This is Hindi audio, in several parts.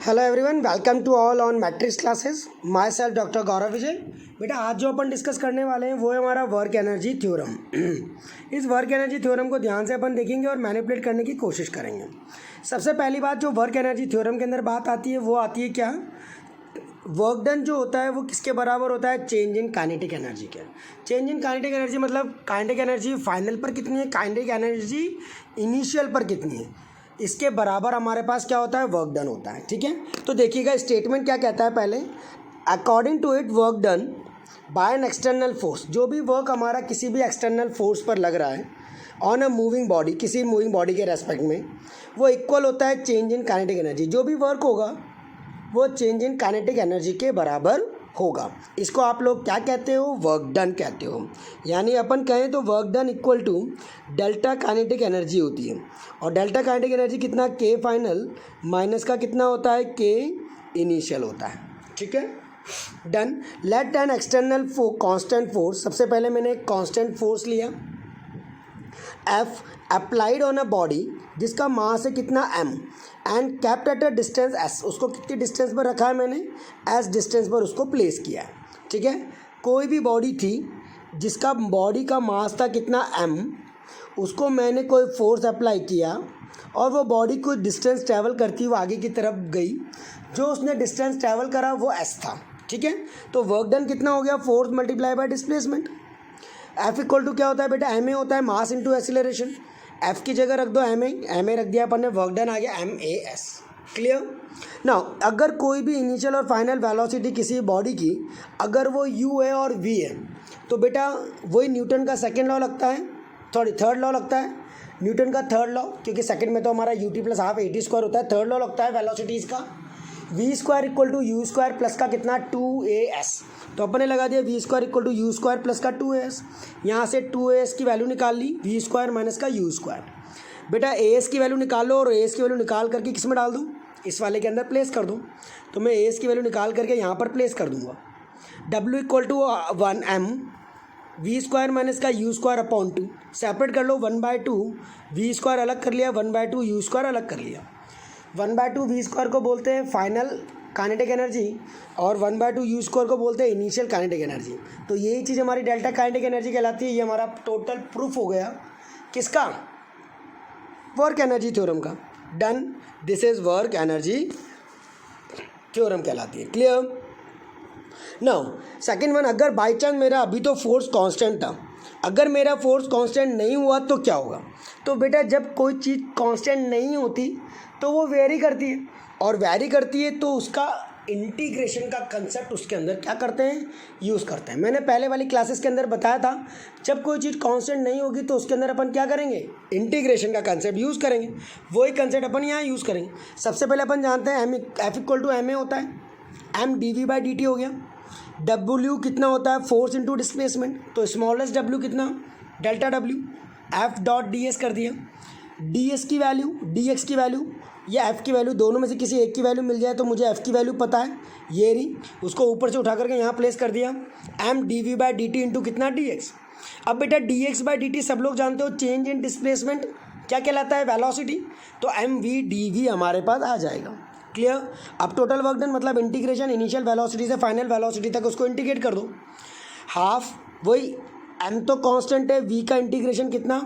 Hello everyone, welcome to all on Matrix classes. My self doctor Gaurav Vijay. बेटा आज जो अपन डिस्कस करने वाले हैं वो है हमारा वर्क एनर्जी थ्योरम। इस वर्क एनर्जी थ्योरम को ध्यान से अपन देखेंगे और मैनिपुलेट करने की कोशिश करेंगे। सबसे पहली बात जो वर्क एनर्जी थ्योरम के अंदर बात आती है वो आती है क्या, वर्क डन जो होता है वो किसके बराबर होता है, चेंज इन काइनेटिक एनर्जी के। चेंज इन काइनेटिक एनर्जी मतलब काइनेटिक एनर्जी फाइनल पर कितनी है, काइनेटिक एनर्जी इनिशियल पर कितनी है, इसके बराबर हमारे पास क्या होता है, वर्क डन होता है। ठीक है, तो देखिएगा स्टेटमेंट क्या कहता है। पहले according to it work done by an external force, जो भी वर्क हमारा किसी भी एक्सटर्नल फोर्स पर लग रहा है ऑन अ मूविंग बॉडी, किसी मूविंग बॉडी के रेस्पेक्ट में, वो इक्वल होता है चेंज इन काइनेटिक एनर्जी। जो भी वर्क होगा वो चेंज इन काइनेटिक एनर्जी के बराबर होगा। इसको आप लोग क्या कहते हो, वर्क डन कहते हो। यानी अपन कहें तो work done equal to delta kinetic energy होती है। और डेल्टा काइनेटिक एनर्जी कितना, के फाइनल माइनस का कितना होता है, के इनिशियल होता है। ठीक है, done. Let an external constant force, सबसे पहले मैंने एक कांस्टेंट फोर्स लिया F applied on a body जिसका मास है कितना m and kept at a distance s, उसको कितनी डिस्टेंस पर रखा है मैंने, s डिस्टेंस पर उसको प्लेस किया है। ठीक है, कोई भी बॉडी थी जिसका बॉडी का मास था कितना m, उसको मैंने कोई फोर्स अप्लाई किया और वो बॉडी कुछ डिस्टेंस ट्रैवल करती हुई आगे की तरफ गई, जो उसने डिस्टेंस ट्रैवल करा वो s था। ठीक है, तो वर्क डन कितना हो गया, force multiply by displacement. F equal to क्या होता है बेटा, एम ए होता है, मास इंटू एक्सीलरेशन। एफ की जगह रख दो एम ए रख दिया अपन ने, वर्क डन आ गया m a s. Clear. Now अगर कोई भी इनिशियल और फाइनल वेलोसिटी किसी बॉडी की अगर वो यू है और वी है, तो बेटा वही न्यूटन का सेकेंड लॉ लगता है, थर्ड लॉ लगता है, न्यूटन का थर्ड लॉ, क्योंकि सेकेंड में तो हमारा u t plus half a t square होता है। थर्ड लॉ लगता है वेलोसिटीज़ का, v square equal to u square plus का कितना 2as। तो अपन ने लगा दिया v square equal to u square plus का 2as। यहाँ से 2as की वैल्यू निकाल ली, वी स्क्वायर माइनस का यू स्क्वायर। बेटा as की वैल्यू निकाल लो और as की वैल्यू निकाल करके किस में डाल दूँ, इस वाले के अंदर प्लेस कर दूँ। तो मैं as की वैल्यू निकाल करके यहाँ पर प्लेस कर दूँगा। w equal to 1m v square minus का यू स्क्वायर अपॉन 2, सेपरेट कर लो 1/2, वी स्क्वायर अलग कर लिया, 1/2 यू स्क्वायर अलग कर लिया। 1/2 वी स्क्वायर को बोलते हैं फाइनल काइनेटिक एनर्जी और 1/2 यू स्क्वायर को बोलते हैं इनिशियल काइनेटिक एनर्जी। तो यही चीज़ हमारी डेल्टा काइनेटिक एनर्जी कहलाती है। ये हमारा टोटल प्रूफ हो गया किसका, वर्क एनर्जी थ्योरम का। Done, this is work energy theorem कहलाती है। क्लियर। नाउ सेकेंड वन, अगर बाई चांस मेरा अभी तो फोर्स कांस्टेंट था, अगर मेरा फोर्स कांस्टेंट नहीं हुआ तो क्या होगा। तो बेटा जब कोई चीज़ कांस्टेंट नहीं होती तो वो वेरी करती है, और वेरी करती है तो उसका इंटीग्रेशन का कंसेप्ट उसके अंदर क्या करते हैं, यूज़ करते हैं। मैंने पहले वाली क्लासेस के अंदर बताया था, जब कोई चीज़ कांस्टेंट नहीं होगी तो उसके अंदर अपन क्या करेंगे, इंटीग्रेशन का कंसेप्ट यूज़ करेंगे। वही कंसेप्ट अपन यहाँ यूज़ करेंगे। सबसे पहले अपन जानते हैं F equal to m a होता है, m d v by d t हो गया। डब्ल्यू कितना होता है, फोर्स इंटू डिस्प्लेसमेंट, तो स्मॉलेस्ट डब्ल्यू कितना, delta W. F dot d s कर दिया, डी एस की वैल्यू, डी एक्स की वैल्यू या एफ़ की वैल्यू, दोनों में से किसी एक की वैल्यू मिल जाए तो मुझे एफ़ की वैल्यू पता है, ये रही, उसको ऊपर से उठा करके यहाँ प्लेस कर दिया। M d v by d t into कितना, डी एक्स। अब बेटा d x by d t सब लोग जानते हो, चेंज इन डिस्प्लेसमेंट क्या कहलाता है, वेलोसिटी। तो एम वी डी वी हमारे पास आ जाएगा। क्लियर। अब टोटल वर्क डन मतलब इंटीग्रेशन इनिशियल वेलोसिटी से फाइनल वेलोसिटी तक उसको इंटीग्रेट कर दो। हाफ वही एम तो कांस्टेंट है, वी का इंटीग्रेशन कितना,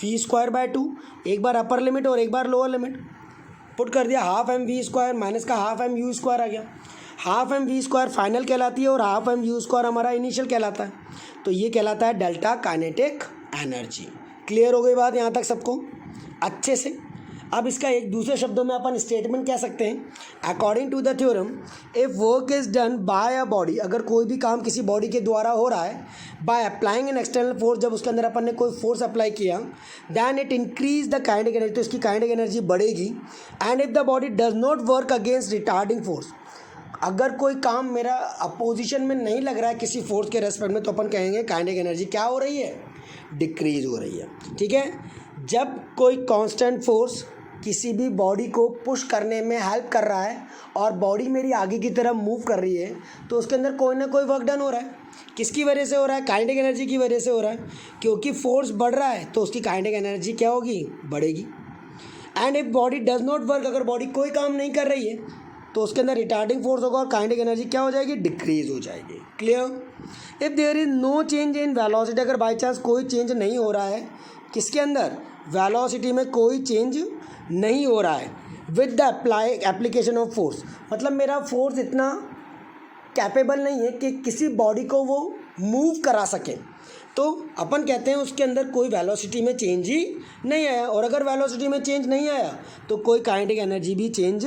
वी स्क्वायर बाय 2, एक बार अपर लिमिट और एक बार लोअर लिमिट पुट कर दिया। Half m v square minus का हाफ एम यू स्क्वायर आ गया। Half m v square final कहलाती है और हाफ एम यू स्क्वायर हमारा इनिशियल कहलाता है। तो ये कहलाता है डेल्टा काइनेटिक एनर्जी। क्लियर हो गई बात यहाँ तक सबको अच्छे से। अब इसका एक दूसरे शब्दों में अपन स्टेटमेंट कह सकते हैं, according to the theorem if work is done by a body, अगर कोई भी काम किसी बॉडी के द्वारा हो रहा है by applying an external force, जब उसके अंदर अपन ने कोई फोर्स अप्लाई किया, then it increase the kinetic energy, तो इसकी काइनेटिक एनर्जी बढ़ेगी। And if the body does not work against retarding force, अगर कोई काम मेरा अपोजिशन में नहीं लग रहा है किसी फोर्स के रेस्पेक्ट में, तो अपन कहेंगे काइनेटिक एनर्जी क्या हो रही है, डिक्रीज हो रही है। ठीक है, जब कोई कांस्टेंट फोर्स किसी भी बॉडी को पुश करने में हेल्प कर रहा है और बॉडी मेरी आगे की तरफ मूव कर रही है, तो उसके अंदर कोई ना कोई वर्क डन हो रहा है। किसकी वजह से हो रहा है, काइनेटिक एनर्जी की वजह से हो रहा है, क्योंकि फोर्स बढ़ रहा है तो उसकी काइनेटिक एनर्जी क्या होगी, बढ़ेगी। And if body does not work, अगर बॉडी कोई काम नहीं कर रही है तो उसके अंदर रिटार्डिंग फोर्स होगा और काइनेटिक एनर्जी क्या हो जाएगी, डिक्रीज हो जाएगी। Clear. If there is no change in velocity, अगर बाई चांस कोई चेंज नहीं हो रहा है किसके अंदर, वेलोसिटी में कोई चेंज नहीं हो रहा है, with the application of force, मतलब मेरा फोर्स इतना कैपेबल नहीं है कि किसी बॉडी को वो मूव करा सके, तो अपन कहते हैं उसके अंदर कोई वेलोसिटी में चेंज ही नहीं आया। और अगर वेलोसिटी में चेंज नहीं आया तो कोई काइनेटिक एनर्जी भी चेंज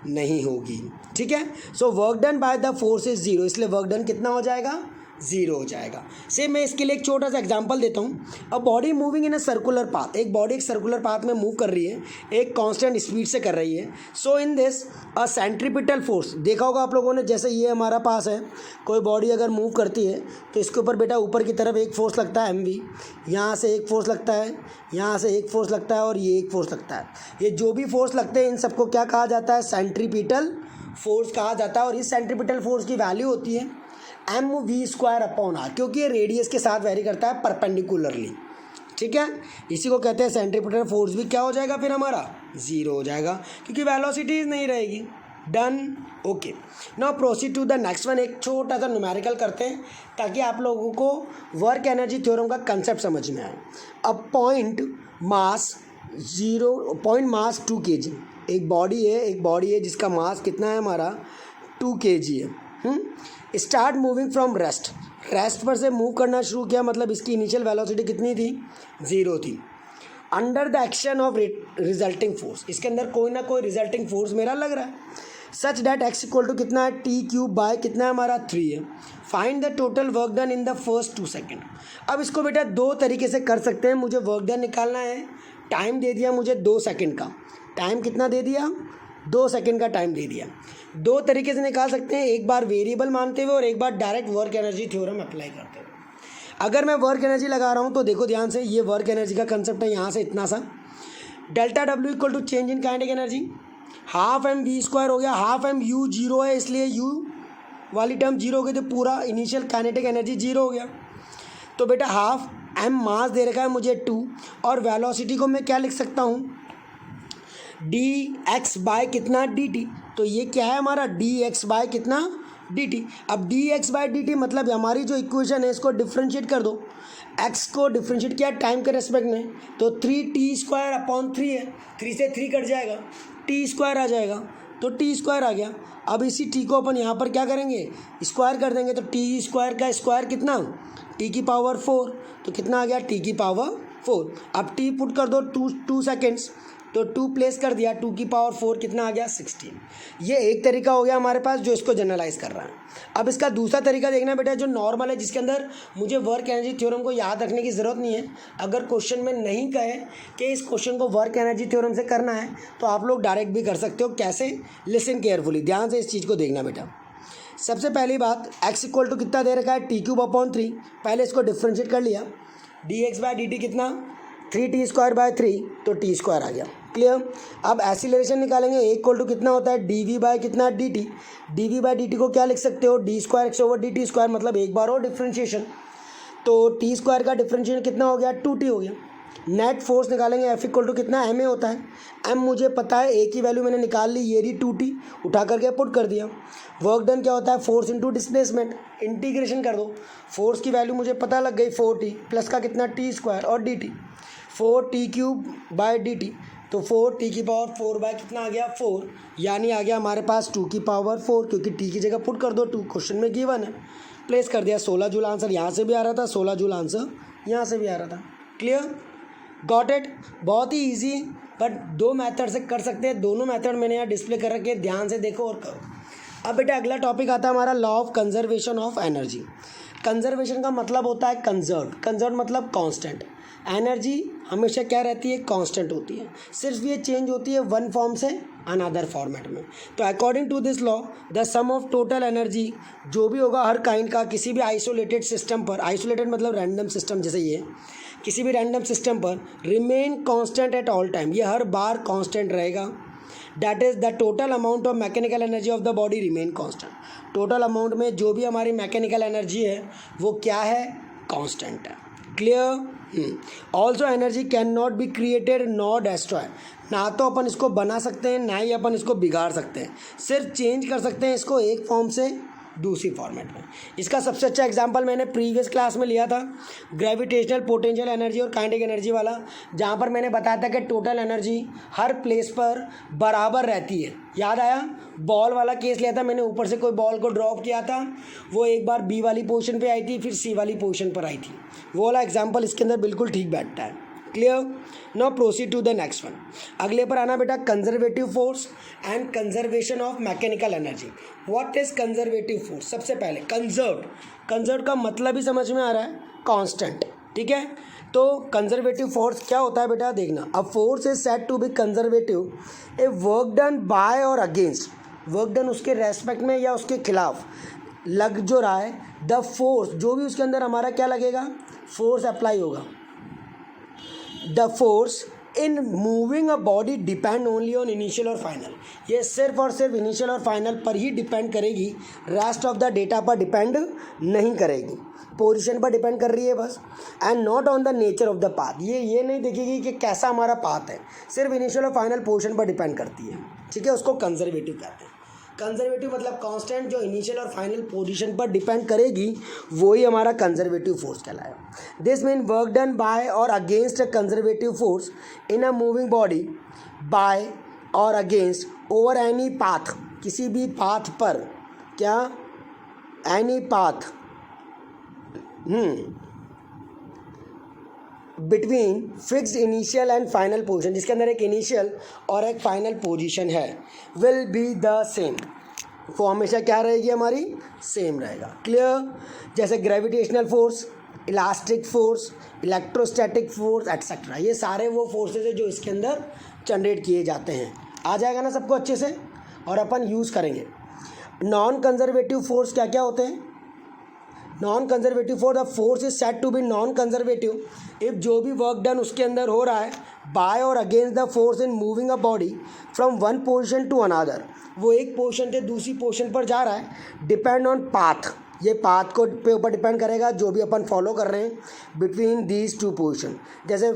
नहीं होगी। ठीक है। So work done by the force is zero, इसलिए वर्क डन कितना हो जाएगा, जीरो हो जाएगा। सेम मैं इसके लिए एक छोटा सा एग्जांपल देता हूँ। अब body moving in a circular path, एक बॉडी एक सर्कुलर पाथ में मूव कर रही है, एक कांस्टेंट स्पीड से कर रही है। So in this a centripetal force, देखा होगा आप लोगों ने, जैसे ये हमारा पास है, कोई बॉडी अगर मूव करती है तो इसके ऊपर बेटा ऊपर की तरफ एक फोर्स लगता है mv, यहाँ से एक फोर्स लगता है, यहाँ से एक फोर्स लगता है और ये एक फोर्स लगता है। ये जो भी फोर्स लगते हैं इन सबको क्या कहा जाता है, सेंट्रीपिटल फोर्स कहा जाता है। और इस सेंट्रीपिटल फोर्स की वैल्यू होती है mv²/r, क्योंकि ये रेडियस के साथ वेरी करता है परपेंडिकुलरली। ठीक है, इसी को कहते हैं सेंट्रीपिटल फोर्स भी क्या हो जाएगा फिर हमारा, जीरो हो जाएगा, क्योंकि वेलोसिटी नहीं रहेगी। Done. Okay, now proceed to the next one. एक छोटा सा न्यूमेरिकल करते हैं ताकि आप लोगों को वर्क एनर्जी थ्योरम का कंसेप्ट समझ में आए। अब पॉइंट मास 2 kg, एक बॉडी है जिसका मास कितना है हमारा 2 kg है। स्टार्ट मूविंग फ्रॉम रेस्ट पर से मूव करना शुरू किया, मतलब इसकी इनिशियल वेलोसिटी कितनी थी, 0 थी। Under the action of resulting force, इसके अंदर कोई ना कोई रिजल्टिंग फोर्स मेरा लग रहा है, such that x equal to कितना है, t³ कितना है हमारा 3 है। Find the total work done in the first 2 second. अब इसको बेटा दो तरीके से कर सकते हैं, मुझे वर्क डन निकालना है, टाइम दे दिया मुझे 2 सेकेंड का, टाइम कितना दे दिया, 2 सेकेंड का टाइम दे दिया। दो तरीके से निकाल सकते हैं, एक बार वेरिएबल मानते हुए और एक बार direct work energy theorem apply करते हुए। अगर मैं वर्क एनर्जी लगा रहा हूँ तो देखो ध्यान से, ये वर्क एनर्जी का कंसेप्ट है, यहाँ से इतना सा delta W equal to change in kinetic energy, half mv² हो गया, हाफ mu 0 है इसलिए u वाली टर्म 0 हो गई, तो पूरा इनिशियल काइनेटिक एनर्जी 0 हो गया। तो बेटा हाफ m मास दे रखा है मुझे 2, और वेलोसिटी को मैं क्या लिख सकता हूँ, dx/ कितना dt, तो ये क्या है हमारा dx/ कितना dt। अब dx/dt मतलब हमारी जो इक्वेशन है इसको डिफ्रेंशिएट कर दो, x को डिफ्रेंशिएट किया टाइम के रेस्पेक्ट में, तो 3t²/3 है, 3 से 3 कट जाएगा, t² आ जाएगा, तो t² आ गया। अब इसी t को अपन यहाँ पर क्या करेंगे, स्क्वायर कर देंगे, तो t² का स्क्वायर कितना, t⁴, तो कितना आ गया t⁴। अब t पुट कर दो 2 सेकेंड्स, तो 2 प्लेस कर दिया, 2⁴ कितना आ गया 16। ये एक तरीका हो गया हमारे पास जो इसको जनरलाइज कर रहा है। अब इसका दूसरा तरीका देखना बेटा, जो नॉर्मल है, जिसके अंदर मुझे वर्क एनर्जी थ्योरम को याद रखने की ज़रूरत नहीं है। अगर क्वेश्चन में नहीं कहे कि इस क्वेश्चन को वर्क एनर्जी थ्योरम से करना है तो आप लोग डायरेक्ट भी कर सकते हो। कैसे, लिसन केयरफुली, ध्यान से इस चीज़ को देखना बेटा। सबसे पहली बात, x इक्वल टू कितना दे रखा है, t³/3, पहले इसको डिफ्रेंशिएट कर लिया, dx/dt कितना 3t²/3, तो t² आ गया। क्लियर। अब एक्सीलरेशन निकालेंगे, a इक्वल टू कितना होता है dv/ कितना dt, dv/dt को क्या लिख सकते हो, d²x/dt², मतलब एक बार और डिफ्रेंशिएशन, तो t² का डिफ्रेंशिएशन कितना हो गया 2t हो गया। नेट फोर्स निकालेंगे, F इक्वल टू कितना ma होता है, m मुझे पता है, a की वैल्यू मैंने निकाल ली, ये रही 2t, उठा करके पुट कर दिया। वर्क डन क्या होता है, फोर्स इंटू डिस्प्लेसमेंट, इंटीग्रेशन कर दो, फोर्स की वैल्यू मुझे पता लग गई 4t प्लस का कितना t² और dt, 4t³ तो 4t⁴ कितना आ गया 4, यानी आ गया हमारे पास 2⁴, क्योंकि t की जगह पुट कर दो, 2 क्वेश्चन में गिवन है, प्लेस कर दिया। 16 जूल आंसर यहाँ से भी आ रहा था, 16 जूल आंसर यहाँ से भी आ रहा था। Clear, got it. बहुत ही ईजी, बट 2 मेथड से कर सकते हैं, दोनों मेथड मैंने यहाँ डिस्प्ले कर रखे हैं, ध्यान से देखो और करो। अब बेटा अगला टॉपिक आता है हमारा law of conservation of energy. Conservation का मतलब होता है कंजर्व मतलब कांस्टेंट। एनर्जी हमेशा क्या रहती है, कांस्टेंट होती है, सिर्फ ये चेंज होती है वन फॉर्म से अनदर फॉर्मेट में। तो according to this law the sum of total energy, जो भी होगा हर काइंड का किसी भी आइसोलेटेड सिस्टम पर, आइसोलेटेड मतलब रैंडम सिस्टम, जैसे ये किसी भी रैंडम सिस्टम पर remain constant at all time, ये हर बार कांस्टेंट रहेगा। That is the total amount of mechanical energy of the body remain constant. Total amount में जो भी हमारी मैकेनिकल एनर्जी है वो क्या है, कांस्टेंट है। Clear. Also energy can not be created not destroy, ना तो अपन इसको बना सकते हैं ना ही अपन इसको बिगाड़ सकते हैं, सिर्फ चेंज कर सकते हैं इसको एक फॉर्म से दूसरी फॉर्मेट में। इसका सबसे अच्छा एग्जांपल मैंने प्रीवियस क्लास में लिया था, ग्रेविटेशनल पोटेंशियल एनर्जी और काइनेटिक एनर्जी वाला, जहाँ पर मैंने बताया था कि टोटल एनर्जी हर प्लेस पर बराबर रहती है। याद आया? बॉल वाला केस लिया था मैंने, ऊपर से कोई बॉल को ड्रॉप किया था, वो एक बार बी वाली पोजीशन पे आई थी, फिर सी वाली पोजीशन पर आई थी। वो वाला एग्जाम्पल इसके अंदर बिल्कुल ठीक बैठता है। Clear? Now proceed to the next one. अगले पर आना बेटा, conservative force and conservation of mechanical energy. What is conservative force? सबसे पहले कंजर्व का मतलब ही समझ में आ रहा है, कांस्टेंट। ठीक है, तो कंजर्वेटिव फोर्स क्या होता है बेटा? देखना, a force is said to be conservative a work done by और अगेंस्ट, वर्क डन उसके रेस्पेक्ट में या उसके खिलाफ लग जो रहा है, द फोर्स जो भी उसके अंदर हमारा क्या लगेगा, फोर्स अप्लाई होगा। The force in moving a body depend only on initial और फाइनल, ये सिर्फ और सिर्फ इनिशियल और फाइनल पर ही डिपेंड करेगी, रेस्ट ऑफ द डेटा पर डिपेंड नहीं करेगी, पोजीशन पर डिपेंड कर रही है बस। And not on the nature of the path, ये नहीं देखेगी कि कैसा हमारा पाथ है, सिर्फ इनिशियल और फाइनल पोजीशन पर डिपेंड करती है। ठीक है, उसको कंजर्वेटिव कहते हैं। कंजर्वेटिव मतलब कांस्टेंट जो इनिशियल और फाइनल पोजीशन पर डिपेंड करेगी, वही हमारा कंजर्वेटिव फोर्स कहलाएगा। This mean work done by और against a conservative force in a moving body by और अगेंस्ट ओवर एनी पाथ, किसी भी पाथ पर, क्या, any path between fixed initial and final position, जिसके अंदर एक इनिशियल और एक फाइनल पोजीशन है, विल बी द सेम, वो हमेशा क्या रहेगी हमारी, सेम रहेगा। क्लियर? जैसे gravitational force, elastic force, electrostatic force et cetera, ये सारे वो फोर्सेज है जो इसके अंदर जनरेट किए जाते हैं। आ जाएगा ना सबको अच्छे से, और अपन यूज़ करेंगे। नॉन कंजर्वेटिव फोर्स क्या क्या होते हैं? Non conservative force, the force is said to be non conservative if जो भी वर्क डन उसके अंदर हो रहा है बाय और against the force in moving a body from one position to another, वो एक पोजीशन से दूसरी पोजीशन पर जा रहा है, डिपेंड ऑन पाथ, ये पाथ को पे ऊपर डिपेंड करेगा जो भी अपन फॉलो कर रहे हैं, बिटवीन दीज टू पोजीशन। जैसे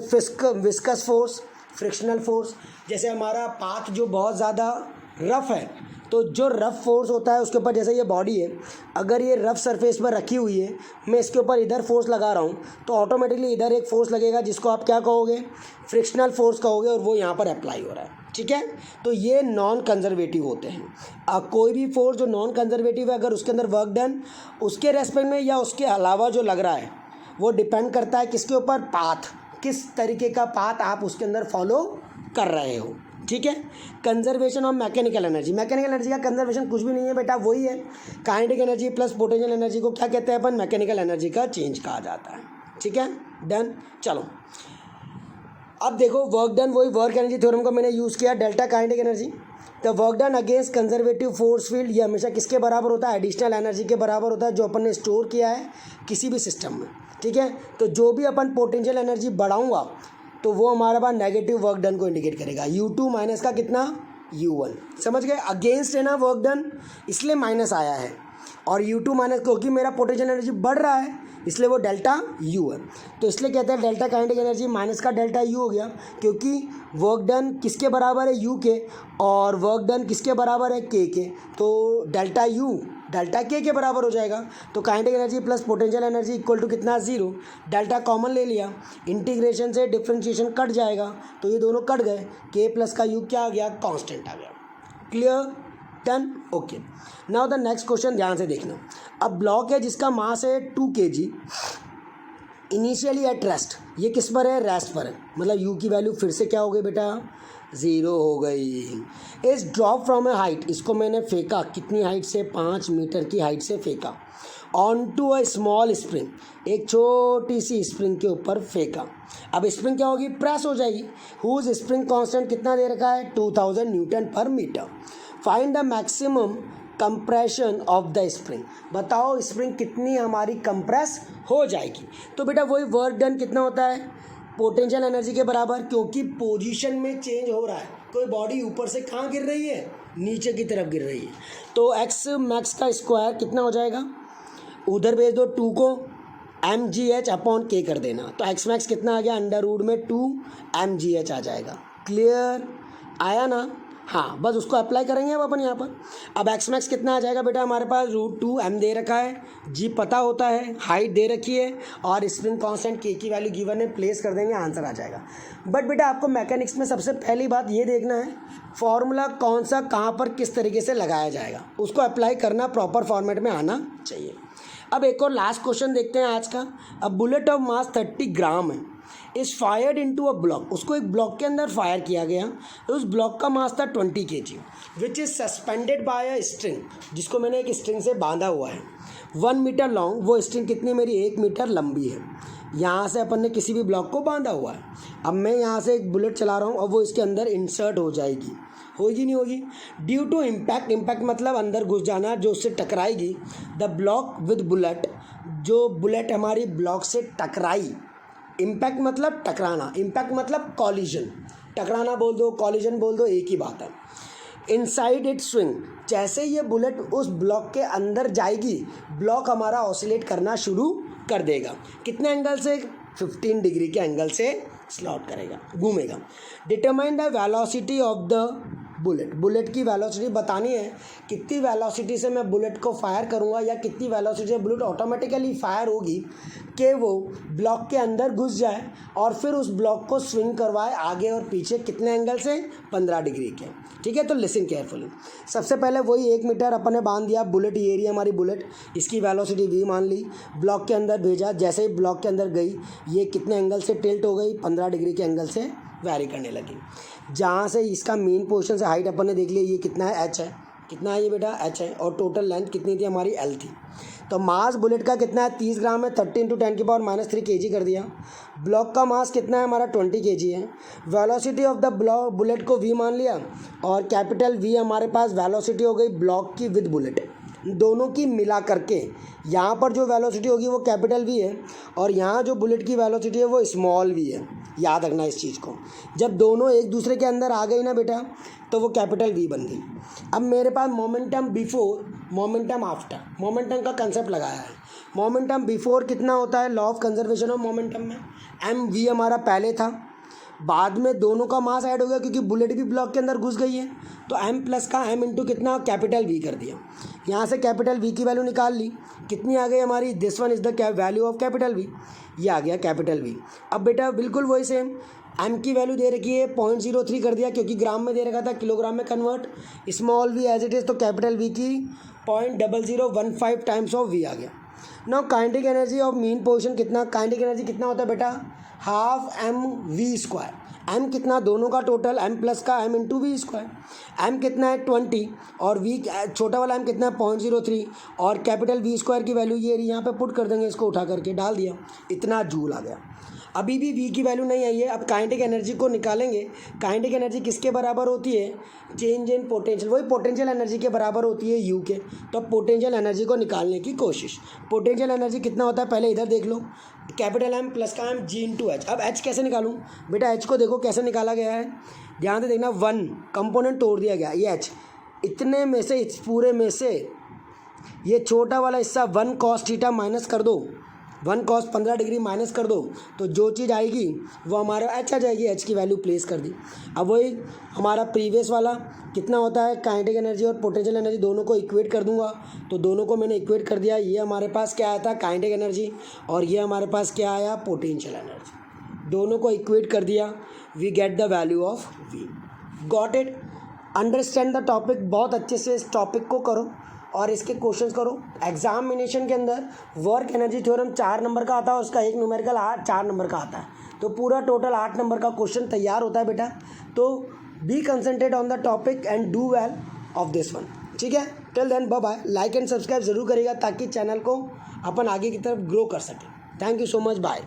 विस्कस फोर्स, फ्रिक्शनल फोर्स, जैसे हमारा पाथ जो बहुत ज़्यादा रफ है, तो जो रफ़ फोर्स होता है उसके ऊपर, जैसे ये बॉडी है, अगर ये रफ़ सरफेस पर रखी हुई है, मैं इसके ऊपर इधर फोर्स लगा रहा हूँ, तो ऑटोमेटिकली इधर एक फोर्स लगेगा जिसको आप क्या कहोगे, फ्रिक्शनल फोर्स कहोगे, और वो यहाँ पर अप्लाई हो रहा है। ठीक है, तो ये नॉन कंजर्वेटिव होते हैं। कोई भी फोर्स जो नॉन कंजर्वेटिव है, अगर उसके अंदर वर्क डन उसके रेस्पेक्ट में या उसके अलावा जो लग रहा है, वो डिपेंड करता है किसके ऊपर, पाथ, किस तरीके का पाथ आप उसके अंदर फॉलो कर रहे हो। ठीक है, conservation of mechanical energy, mechanical energy का कंजर्वेशन कुछ भी नहीं है बेटा, वही है kinetic energy plus potential energy को क्या कहते हैं अपन, मैकेनिकल एनर्जी का चेंज कहा जाता है। ठीक है, डन। चलो अब देखो, वर्क डन, वही वर्क एनर्जी थ्योरम को मैंने यूज़ किया, delta kinetic energy, the work done against conservative force field, ये हमेशा किसके बराबर होता है, एडिशनल एनर्जी के बराबर होता है जो अपन ने स्टोर किया है किसी भी सिस्टम में। ठीक है, तो जो भी अपन पोटेंशियल एनर्जी बढ़ाऊंगा तो वो हमारे पास नेगेटिव वर्क डन को इंडिकेट करेगा, U2 माइनस का कितना, U1, समझ गए, अगेंस्ट है ना वर्क डन, इसलिए माइनस आया है, और U2 माइनस क्योंकि मेरा पोटेंशियल एनर्जी बढ़ रहा है इसलिए वो डेल्टा U है, तो इसलिए कहते हैं डेल्टा काइनेटिक एनर्जी माइनस का डेल्टा U हो गया, क्योंकि वर्क डन किसके बराबर है, U के, और वर्क डन किसके बराबर है, K के, तो डेल्टा U डेल्टा K के बराबर हो जाएगा। तो kinetic energy plus potential energy equal to कितना, 0, डेल्टा कॉमन ले लिया, इंटीग्रेशन से डिफ्रेंशिएशन कट जाएगा, तो ये दोनों कट गए, K प्लस का U क्या आ गया, कांस्टेंट आ गया। Clear? Done. Okay, now the next question ध्यान से देखना। अब ब्लॉक है जिसका मास है 2 kg, इनिशियली एट रेस्ट, ये किस पर है, रेस्ट पर है, मतलब U की वैल्यू फिर से क्या हो गई बेटा, 0 हो गई। इस ड्रॉप फ्रॉम ए हाइट, इसको मैंने फेंका, कितनी हाइट से, 5 मीटर की हाइट से फेंका, on to a small spring, एक छोटी सी स्प्रिंग के ऊपर फेंका। अब स्प्रिंग क्या होगी, प्रेस हो जाएगी, हुज स्प्रिंग कांस्टेंट कितना दे रखा है, 2000 newton per metre. Find the maximum compression of the spring, बताओ स्प्रिंग कितनी हमारी कंप्रेस हो जाएगी। तो बेटा वही वर्क डन कितना होता है, पोटेंशियल एनर्जी के बराबर, क्योंकि पोजीशन में चेंज हो रहा है, कोई बॉडी ऊपर से कहाँ गिर रही है, नीचे की तरफ गिर रही है, तो एक्स मैक्स का स्क्वायर कितना हो जाएगा, उधर भेज दो 2 को, mgh अपॉन k कर देना, तो एक्स मैक्स कितना आ गया, अंडर रूट में 2 mgh आ जाएगा। क्लियर, आया ना? हाँ, बस उसको अप्लाई करेंगे अब अपन यहाँ पर। अब एक्स मैक्स कितना आ जाएगा बेटा, हमारे पास √2m दे रखा है, जी पता होता है, हाइट दे रखी है और स्प्रिंग कांस्टेंट के की वैल्यू गिवन है, प्लेस कर देंगे, आंसर आ जाएगा। बट बेटा आपको मैकेनिक्स में सबसे पहली बात ये देखना है फॉर्मूला कौन सा कहाँ पर किस तरीके से लगाया जाएगा, उसको अप्लाई करना प्रॉपर फॉर्मेट में आना चाहिए। अब एक और लास्ट क्वेश्चन देखते हैं आज का। अब बुलेट ऑफ मास 30 ग्राम है, is fired into a block, उसको एक ब्लॉक के अंदर फायर किया गया, उस ब्लॉक का मास था 20 kg, which is suspended bye a string, जिसको मैंने एक स्ट्रिंग से बांधा हुआ है, 1 मीटर लॉन्ग, वो स्ट्रिंग कितनी मेरी 1 मीटर लंबी है। यहाँ से अपन ने किसी भी ब्लॉक को बांधा हुआ है। अब मैं यहाँ से एक बुलेट चला रहा हूँ और वो इसके अंदर इंसर्ट हो जाएगी, होगी नहीं होगी? ड्यू टू इम्पैक्ट, इम्पैक्ट मतलब अंदर घुस जाना, जो उससे टकराएगी, द ब्लॉक विद बुलेट, जो बुलेट हमारी ब्लॉक से टकराई, इम्पैक्ट मतलब टकराना, इम्पैक्ट मतलब कॉलिजन, टकराना बोल दो, कॉलिजन बोल दो, एक ही बात है। इनसाइड इट स्विंग, जैसे ये बुलेट उस ब्लॉक के अंदर जाएगी, ब्लॉक हमारा ऑसिलेट करना शुरू कर देगा। कितने एंगल से? 15 डिग्री के एंगल से स्लॉट करेगा, घूमेगा। Determine the velocity of the bullet, bullet की वेलोसिटी बतानी है, कितनी वेलोसिटी से मैं बुलेट को फायर करूंगा या कितनी वेलोसिटी से बुलेट ऑटोमेटिकली फायर होगी कि वो ब्लॉक के अंदर घुस जाए और फिर उस ब्लॉक को स्विंग करवाए आगे और पीछे, कितने एंगल से? 15 डिग्री के। ठीक है, तो लिसन केयरफुली। सबसे पहले वही 1 मीटर अपन ने बांध दिया, बुलेट ये रही हमारी बुलेट, इसकी वेलोसिटी v मान ली, ब्लॉक के अंदर भेजा, जैसे ही ब्लॉक के अंदर गई ये कितने एंगल से टिल्ट हो गई? 15 डिग्री के एंगल से वैरी करने लगी। जहाँ से इसका मेन पोर्शन से हाइट अपन ने देख लिया, ये कितना है? h है। कितना है ये बेटा? h है। और टोटल लेंथ कितनी थी हमारी? l थी। तो मास बुलेट का कितना है? 30 ग्राम है, 30 × 10⁻³ kg कर दिया। ब्लॉक का मास कितना है हमारा? 20 kg है। Velocity of the block, bullet को v मान लिया और कैपिटल V हमारे पास वेलोसिटी हो गई ब्लॉक की विद बुलेट, दोनों की मिला करके। यहाँ पर जो वेलोसिटी होगी वो कैपिटल V है और यहाँ जो बुलेट की वेलोसिटी है वो स्मॉल v है। याद रखना इस चीज़ को। जब दोनों एक दूसरे के अंदर आ गई ना बेटा, तो वो कैपिटल V बन गई। अब मेरे पास momentum before, momentum after, momentum का कंसेप्ट लगाया है। मोमेंटम बिफोर कितना होता है? Law of conservation of momentum में mv हमारा पहले था, बाद में दोनों का मास ऐड हो गया क्योंकि बुलेट भी ब्लॉक के अंदर घुस गई है, तो m प्लस का m इंटू कितना? कैपिटल V कर दिया। यहाँ से कैपिटल V की वैल्यू निकाल ली, कितनी आ गई हमारी? This one is the value of capital V, ये आ गया कैपिटल V। अब बेटा बिल्कुल वही सेम, m की वैल्यू दे रखी है 0.03 कर दिया क्योंकि ग्राम में दे रखा था, किलोग्राम में convert, small v as it is, तो कैपिटल V की 0.0015 टाइम्स ऑफ v आ गया। Now kinetic energy of mean position कितना? काइनेटिक एनर्जी कितना होता है बेटा? Half mv²। m कितना? दोनों का टोटल, m प्लस का m इंटू v²। m कितना है? 20 और v छोटा वाला m कितना है? 0.03 और कैपिटल v² की वैल्यू ये रही, यहाँ पे पुट कर देंगे, इसको उठा करके डाल दिया, इतना जूल आ गया। अभी भी v की वैल्यू नहीं आई है। अब काइनेटिक एनर्जी को निकालेंगे। काइनेटिक एनर्जी किसके बराबर होती है? चेंज इन पोटेंशियल, वही पोटेंशियल एनर्जी के बराबर होती है u के। तो अब पोटेंशियल एनर्जी को निकालने की कोशिश। पोटेंशियल एनर्जी कितना होता है पहले इधर देख लो, कैपिटल M प्लस का M g इंटू एच। अब h कैसे निकालूं बेटा? h को देखो कैसे निकाला गया है, ध्यान से देखना, 1 कंपोनेंट तोड़ दिया गया, ये h, इतने में से, इस पूरे में से ये छोटा वाला हिस्सा 1 cos थीटा माइनस कर दो, 1 cos 15 डिग्री माइनस कर दो, तो जो चीज़ आएगी वो हमारा h आ जाएगी, h की वैल्यू प्लेस कर दी। अब वही हमारा प्रीवियस वाला कितना होता है? काइनेटिक एनर्जी और पोटेंशियल एनर्जी दोनों को इक्वेट कर दूंगा, तो दोनों को मैंने इक्वेट कर दिया। ये हमारे पास क्या आया था? काइनेटिक एनर्जी, और ये हमारे पास क्या आया? Potential energy. दोनों को इक्वेट कर दिया, we get the value of v। Got it? Understand the topic, बहुत अच्छे से इस टॉपिक को करो और इसके क्वेश्चंस करो। एग्जामिनेशन के अंदर वर्क एनर्जी थ्योरम 4 नंबर का आता है, उसका एक न्यूमेरिकल 4 नंबर का आता है, तो पूरा टोटल 8 नंबर का क्वेश्चन तैयार होता है बेटा। तो be concentrate on the topic and do well of this one. ठीक है, till then bye bye. Like and subscribe ज़रूर करिएगा ताकि चैनल को अपन आगे की तरफ ग्रो कर सकें। Thank you so much, bye.